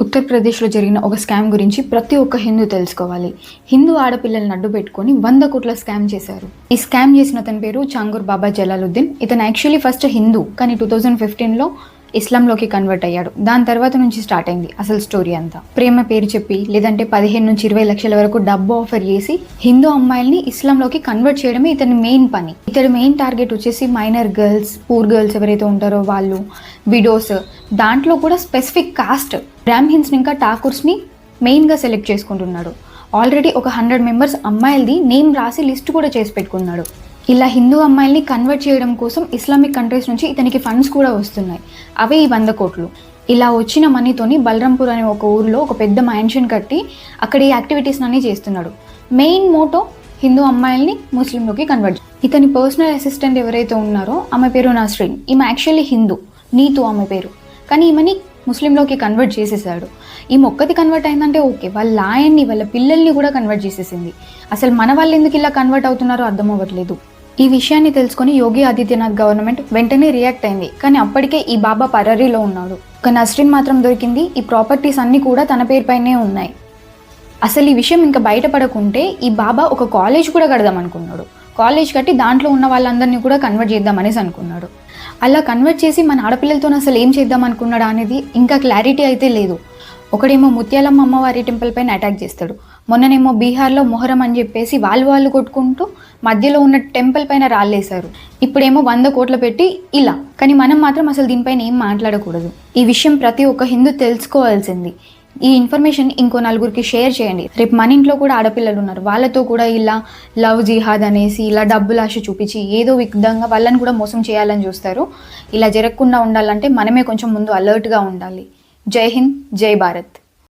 ఉత్తరప్రదేశ్లో జరిగిన ఒక స్కామ్ గురించి ప్రతి ఒక్క హిందూ తెలుసుకోవాలి. హిందూ ఆడపిల్లల్ని అడ్డు పెట్టుకొని 100 కోట్ల స్కామ్ చేశారు. ఈ స్కామ్ చేసిన అతని పేరు చాంగూర్ బాబా జలాలుద్దీన్. ఇతను యాక్చువల్లీ ఫస్ట్ హిందూ, కానీ 2015లో ఇస్లాంలోకి కన్వర్ట్ అయ్యాడు. దాని తర్వాత నుంచి స్టార్ట్ అయింది అసలు స్టోరీ అంతా. ప్రేమ పేరు చెప్పి లేదంటే 15 నుంచి 20 లక్షల వరకు డబ్బు ఆఫర్ చేసి హిందూ అమ్మాయిల్ని ఇస్లాంలోకి కన్వర్ట్ చేయడమే ఇతని మెయిన్ పని. ఇతడి మెయిన్ టార్గెట్ వచ్చేసి మైనర్ గర్ల్స్, పూర్ గర్ల్స్ ఎవరైతే ఉంటారో వాళ్ళు, విడోస్, దాంట్లో కూడా స్పెసిఫిక్ కాస్ట్ బ్రాహ్మిన్స్ని ఇంకా ఠాకూర్స్ని మెయిన్గా సెలెక్ట్ చేసుకుంటున్నాడు. ఆల్రెడీ ఒక 100 మెంబర్స్ అమ్మాయిలది నేమ్ రాసి లిస్ట్ కూడా చేసి పెట్టుకున్నాడు. ఇలా హిందూ అమ్మాయిల్ని కన్వర్ట్ చేయడం కోసం ఇస్లామిక్ కంట్రీస్ నుంచి ఇతనికి ఫండ్స్ కూడా వస్తున్నాయి. అవే ఈ 100 కోట్లు. ఇలా వచ్చిన మనీతోని బలరాంపూర్ అనే ఒక ఊరిలో ఒక పెద్ద మ్యాన్షన్ కట్టి అక్కడ ఈ యాక్టివిటీస్ అన్నీ చేస్తున్నాడు. మెయిన్ మోటో హిందూ అమ్మాయిల్ని ముస్లింలోకి కన్వర్ట్. ఇతని పర్సనల్ అసిస్టెంట్ ఎవరైతే ఉన్నారో ఆమె పేరు నస్రీన్. ఈమె యాక్చువల్లీ హిందూ, నీతు ఆమె పేరు. కానీ ఈమెని ముస్లింలోకి కన్వర్ట్ చేసేసాడు. ఈమె ఒక్కటి కన్వర్ట్ అయిందంటే ఓకే, వాళ్ళ ఆయన్ని వాళ్ళ పిల్లల్ని కూడా కన్వర్ట్ చేసేసింది. అసలు మన వాళ్ళు ఎందుకు ఇలా కన్వర్ట్ అవుతున్నారో అర్థం అవ్వట్లేదు. ఈ విషయాన్ని తెలుసుకొని యోగి ఆదిత్యనాథ్ గవర్నమెంట్ వెంటనే రియాక్ట్ అయింది. కానీ అప్పటికే ఈ బాబా పరారీలో ఉన్నాడు. ఒక నస్రీన్ మాత్రం దొరికింది. ఈ ప్రాపర్టీస్ అన్నీ కూడా తన పేరుపైనే ఉన్నాయి. అసలు ఈ విషయం ఇంకా బయటపడకుంటే ఈ బాబా ఒక కాలేజ్ కూడా కడదాం అనుకున్నాడు. కాలేజ్ కట్టి దాంట్లో ఉన్న వాళ్ళందరినీ కూడా కన్వర్ట్ చేద్దామనేసి అనుకున్నాడు. అలా కన్వర్ట్ చేసి మన ఆడపిల్లలతో అసలు ఏం చేద్దాం అనుకున్నాడు అనేది ఇంకా క్లారిటీ అయితే లేదు. ఒకడేమో ముత్యాలమ్మ అమ్మవారి టెంపుల్ పైన అటాక్ చేస్తాడు. మొన్ననేమో బీహార్లో మొహరం అని చెప్పేసి వాళ్ళు కొట్టుకుంటూ మధ్యలో ఉన్న టెంపుల్ పైన రాళ్ళేశారు. ఇప్పుడేమో 100 కోట్లు పెట్టి ఇలా. కానీ మనం మాత్రం అసలు దీనిపైన ఏం మాట్లాడకూడదు. ఈ విషయం ప్రతి ఒక్క హిందూ తెలుసుకోవాల్సింది. ఈ ఇన్ఫర్మేషన్ ఇంకో 4గురికి షేర్ చేయండి. రేపు మన ఇంట్లో కూడా ఆడపిల్లలు ఉన్నారు, వాళ్ళతో కూడా ఇలా లవ్ జిహాద్ అనేసి ఇలా డబ్బులు ఆశ చూపించి ఏదో విధంగా వాళ్ళని కూడా మోసం చేయాలని చూస్తారు. ఇలా జరగకుండా ఉండాలంటే మనమే కొంచెం ముందు అలర్ట్గా ఉండాలి. జై హింద్, జై భారత్.